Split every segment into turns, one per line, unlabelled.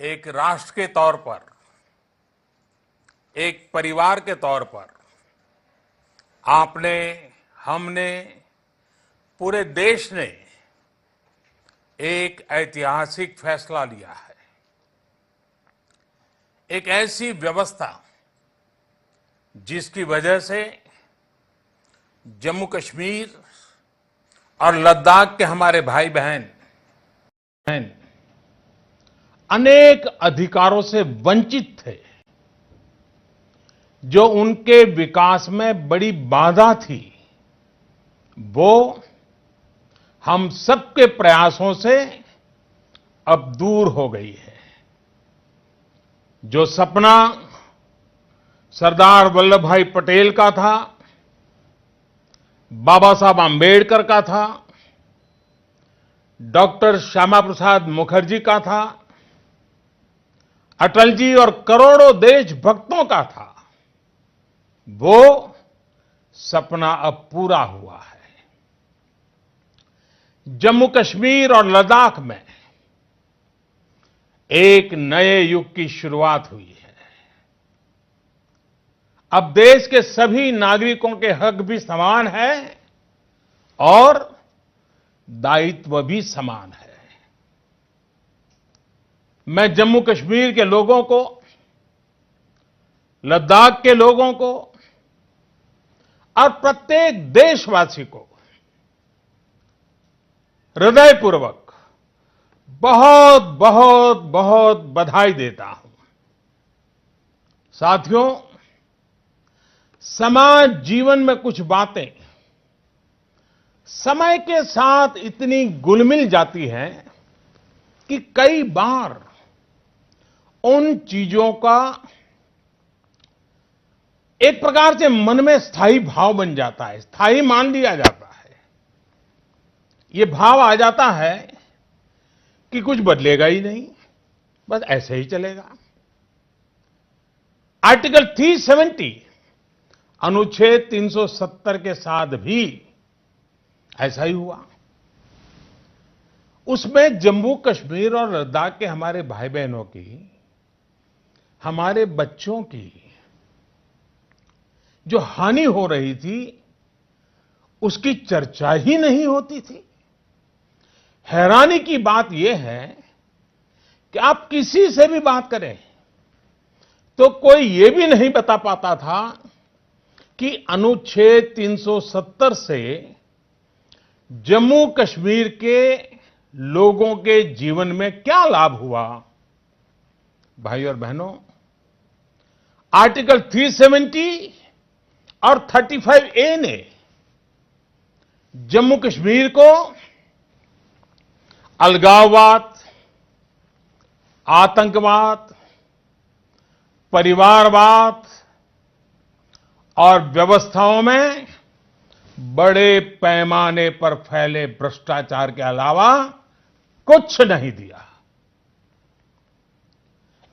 एक राष्ट्र के तौर पर, एक परिवार के तौर पर आपने, हमने, पूरे देश ने एक ऐतिहासिक फैसला लिया है। एक ऐसी व्यवस्था जिसकी वजह से जम्मू कश्मीर और लद्दाख के हमारे भाई बहन अनेक अधिकारों से वंचित थे, जो उनके विकास में बड़ी बाधा थी, वो हम सबके प्रयासों से अब दूर हो गई है। जो सपना सरदार वल्लभ भाई पटेल का था, बाबा साहब आंबेडकर का था, डॉक्टर श्यामा प्रसाद मुखर्जी का था, अटल जी और करोड़ों देशभक्तों का था, वो सपना अब पूरा हुआ है। जम्मू कश्मीर और लद्दाख में एक नए युग की शुरुआत हुई है। अब देश के सभी नागरिकों के हक भी समान है और दायित्व भी समान है। मैं जम्मू कश्मीर के लोगों को, लद्दाख के लोगों को और प्रत्येक देशवासी को हृदयपूर्वक बहुत बहुत बहुत बधाई देता हूं। साथियों, समाज जीवन में कुछ बातें समय के साथ इतनी घुल-मिल जाती हैं कि कई बार उन चीजों का एक प्रकार से मन में स्थायी भाव बन जाता है, स्थायी मान लिया जाता है। ये भाव आ जाता है कि कुछ बदलेगा ही नहीं, बस ऐसे ही चलेगा। आर्टिकल 370 अनुच्छेद 370 के साथ भी ऐसा ही हुआ। उसमें जम्मू कश्मीर और लद्दाख के हमारे भाई बहनों की, हमारे बच्चों की जो हानि हो रही थी, उसकी चर्चा ही नहीं होती थी। हैरानी की बात यह है कि आप किसी से भी बात करें तो कोई ये भी नहीं बता पाता था कि अनुच्छेद 370 से जम्मू कश्मीर के लोगों के जीवन में क्या लाभ हुआ। भाई और बहनों, आर्टिकल 370 और 35A ने जम्मू कश्मीर को अलगाववाद, आतंकवाद, परिवारवाद और व्यवस्थाओं में बड़े पैमाने पर फैले भ्रष्टाचार के अलावा कुछ नहीं दिया।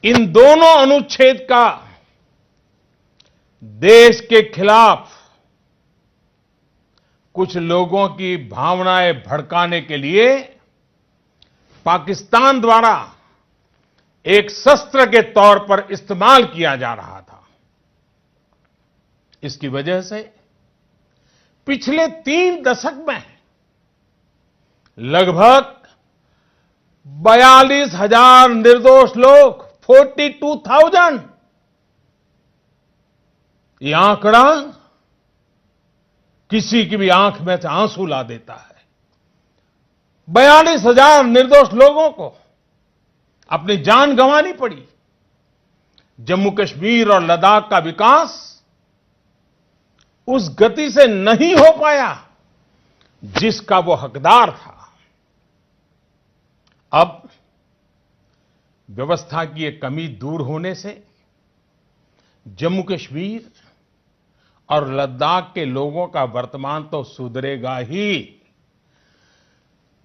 इन दोनों अनुच्छेद का देश के खिलाफ कुछ लोगों की भावनाएं भड़काने के लिए पाकिस्तान द्वारा एक शस्त्र के तौर पर इस्तेमाल किया जा रहा था। इसकी वजह से पिछले 3 दशक में लगभग 42,000 निर्दोष लोग, 42,000, ये आंकड़ा किसी की भी आंख में से आंसू ला देता है। 42,000 निर्दोष लोगों को अपनी जान गंवानी पड़ी। जम्मू कश्मीर और लद्दाख का विकास उस गति से नहीं हो पाया जिसका वो हकदार था। अब व्यवस्था की ये कमी दूर होने से जम्मू कश्मीर और लद्दाख के लोगों का वर्तमान तो सुधरेगा ही,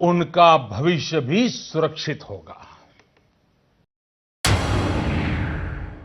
उनका भविष्य भी सुरक्षित होगा।